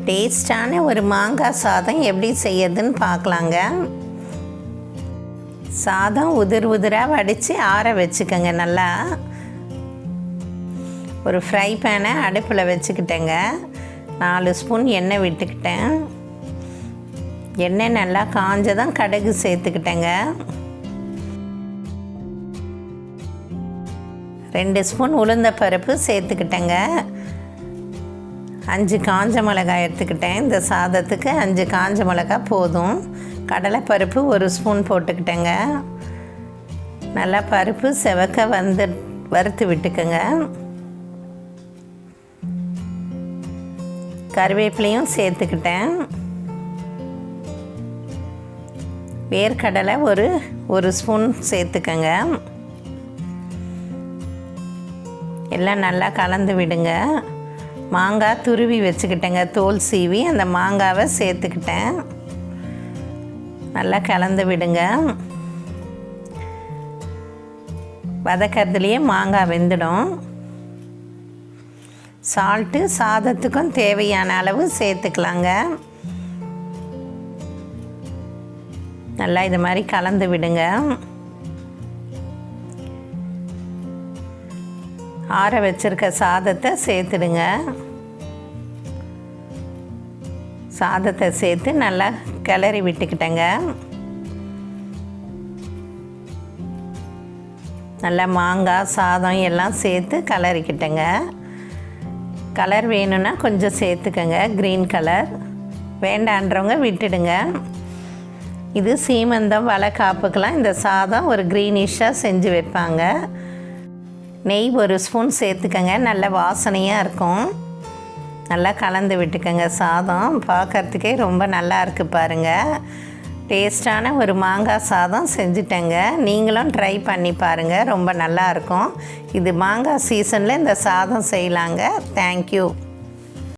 டேஸ்டான ஒரு மாங்காய் சாதம் எப்படி செய்யறதுன்னு பார்க்கலாங்க. சாதம் உதிராக வடித்து ஆற வச்சுக்கோங்க. நல்லா ஒரு ஃப்ரை பேனை அடுப்பில் வச்சுக்கிட்டேங்க. 4 ஸ்பூன் எண்ணெய் விட்டுக்கிட்டேன். எண்ணெய் நல்லா காஞ்சதான் கடுகு சேர்த்துக்கிட்டேங்க. 2 ஸ்பூன் உளுந்த பருப்பு சேர்த்துக்கிட்டேங்க. 5 காஞ்ச மிளகாய் எடுத்துக்கிட்டேன். இந்த சாதத்துக்கு 5 காஞ்ச மிளகாய் போதும். கடலைப்பருப்பு 1 ஸ்பூன் போட்டுக்கிட்டேங்க. நல்லா பருப்பு செவக்க வறுத்து விட்டுக்குங்க. கருவேப்பிலையும் சேர்த்துக்கிட்டேன். வேர்க்கடலை ஒரு ஸ்பூன் சேர்த்துக்கங்க. எல்லாம் நல்லா கலந்து விடுங்க. மாங்காய் துருவி வச்சுக்கிட்டேங்க. தோல் சீவி அந்த மாங்காவை சேர்த்துக்கிட்டேன். நல்லா கலந்து விடுங்க. வதக்கிறதுலையே மாங்காய் வெந்துடும். சால்ட்டு சாதத்துக்கும் தேவையான அளவு சேர்த்துக்கலாங்க. நல்லா இது மாதிரி கலந்து விடுங்க. ஆற வச்சிருக்க சாதத்தை சேர்த்துடுங்க. சாதத்தை சேர்த்து நல்லா கிளறி விட்டுக்கிட்டேங்க. நல்லா மாங்காய் சாதம் எல்லாம் சேர்த்து கிளறிக்கிட்டேங்க. கலர் வேணும்னா கொஞ்சம் சேர்த்துக்கங்க. க்ரீன் கலர் வேண்டான்றவங்க விட்டுடுங்க. இது சீமந்தம் வளைகாப்புக்கெலாம் இந்த சாதம் ஒரு க்ரீனிஷாக செஞ்சு வைப்பாங்க. நெய் 1 ஸ்பூன் சேர்த்துக்கங்க. நல்ல வாசனையாக இருக்கும். நல்லா கலந்து விட்டுக்கங்க. சாதம் பார்க்குறதுக்கே ரொம்ப நல்லா இருக்குது பாருங்கள். டேஸ்டான ஒரு மாங்காய் சாதம் செஞ்சுட்டேங்க. நீங்களும் ட்ரை பண்ணி பாருங்கள். ரொம்ப நல்லாயிருக்கும். இது மாங்காய் சீசனில் இந்த சாதம் செய்யலாங்க. தேங்க்யூ.